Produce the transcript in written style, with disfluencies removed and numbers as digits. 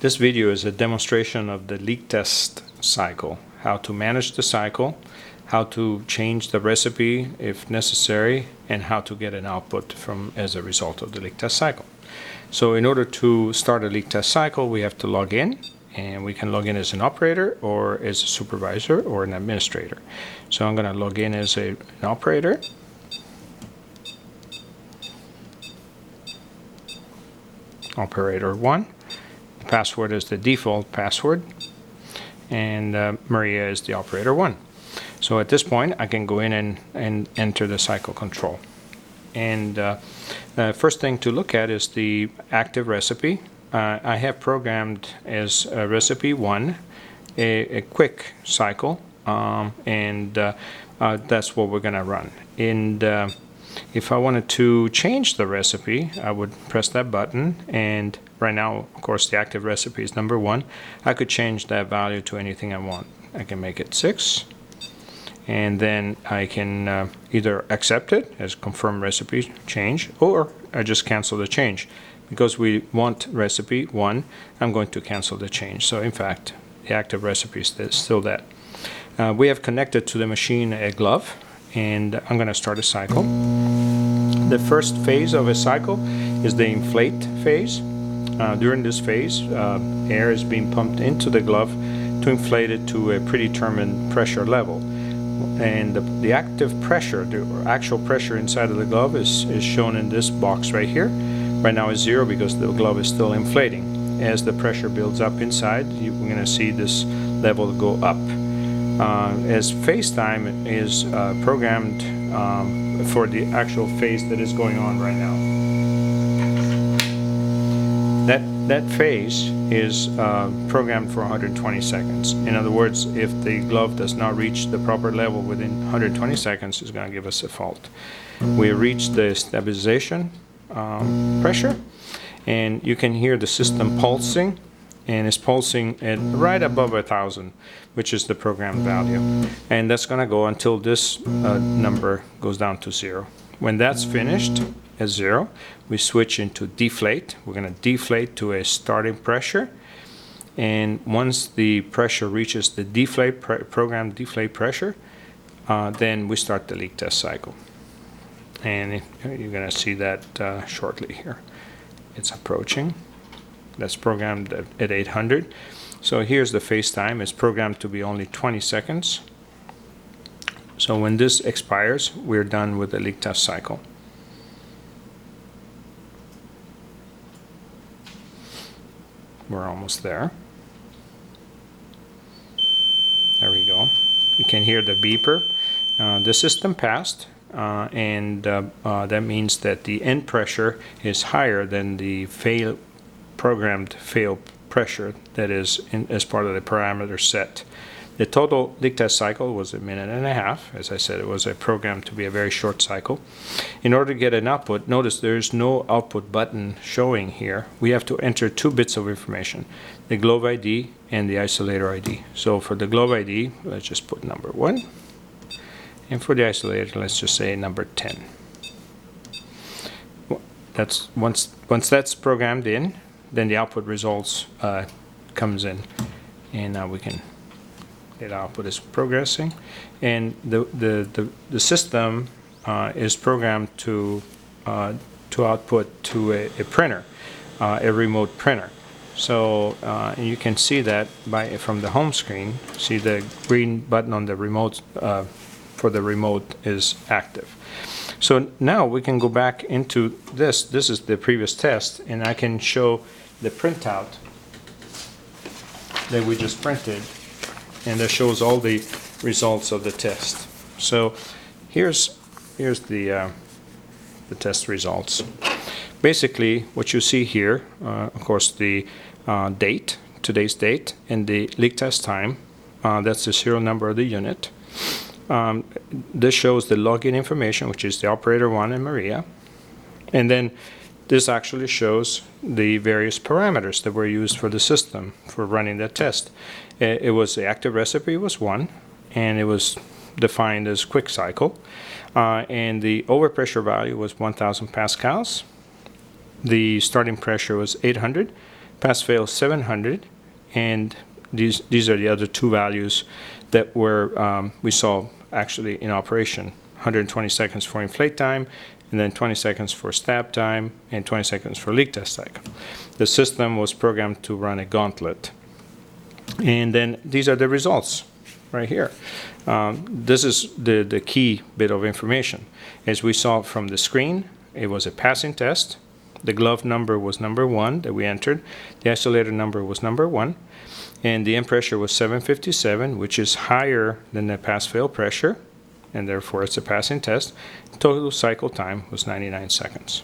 This video is a demonstration of the leak test cycle, how to manage the cycle, how to change the recipe if necessary, and how to get an output as a result of the leak test cycle. So in order to start a leak test cycle, we have to log in, and we can log in as an operator or as a supervisor or an administrator. So I'm going to log in as an operator. Operator 1. The password is the default password, and Maria is the operator 1. So at this point I can go in and enter the cycle control. And the first thing to look at is the active recipe. I have programmed as recipe 1 a quick cycle, and that's what we're going to run. And if I wanted to change the recipe, I would press that button, and right now, of course, the active recipe is number 1. I could change that value to anything I want. I can make it 6, and then I can either accept it as confirm recipe change, or I just cancel the change. Because we want recipe 1, I'm going to cancel the change. So in fact, the active recipe is still that. We have connected to the machine a glove, and I'm going to start a cycle. The first phase of a cycle is the inflate phase. During this phase, air is being pumped into the glove to inflate it to a predetermined pressure level. And the active pressure, the actual pressure inside of the glove is shown in this box right here. Right now it's 0 because the glove is still inflating. As the pressure builds up inside, we're going to see this level go up. As phase time is programmed for the actual phase that is going on right now. That phase is programmed for 120 seconds. In other words, if the glove does not reach the proper level within 120 seconds, it's going to give us a fault. We reach the stabilization pressure, and you can hear the system pulsing, and it's pulsing at right above 1,000, which is the programmed value, and that's going to go until this number goes down to 0. When that's finished at 0, we switch into deflate. We're going to deflate to a starting pressure, and once the pressure reaches the deflate programmed deflate pressure, then we start the leak test cycle. And you're going to see that shortly here. It's approaching. That's programmed at 800. So here's the phase time. It's programmed to be only 20 seconds. So when this expires, we're done with the leak test cycle. We're almost there. There we go. You can hear the beeper. The system passed. And that means that the end pressure is higher than the programmed fail pressure that is as part of the parameter set. The total leak test cycle was 1.5 minutes. As I said, it was programmed to be a very short cycle. In order to get an output, notice there's no output button showing here. We have to enter 2 bits of information, the glove ID and the isolator ID. So for the glove ID, let's just put number 1. And for the isolator, let's just say number 10. That's once that's programmed in, then the output results comes in, and now we can. The output is progressing, and the system is programmed to output to a printer, a remote printer. So you can see that from the home screen. See the green button on the remote. For the remote is active. So now we can go back into this. This is the previous test, and I can show the printout that we just printed, and that shows all the results of the test. So here's the test results. Basically, what you see here, of course, the date, today's date, and the leak test time. That's the serial number of the unit. This shows the login information, which is the operator 1 and Maria. And then this actually shows the various parameters that were used for the system for running that test. It was the active recipe was 1, and it was defined as quick cycle. And the overpressure value was 1,000 pascals. The starting pressure was 800. pass-fail 700, and these are the other two values that were we saw actually in operation. 120 seconds for inflate time, and then 20 seconds for stab time, and 20 seconds for leak test cycle. The system was programmed to run a gauntlet. And then these are the results right here. This is the key bit of information. As we saw from the screen, it was a passing test. The glove number was number 1 that we entered. The isolator number was number 1. And the end pressure was 757, which is higher than the pass-fail pressure, and therefore it's a passing test. Total cycle time was 99 seconds.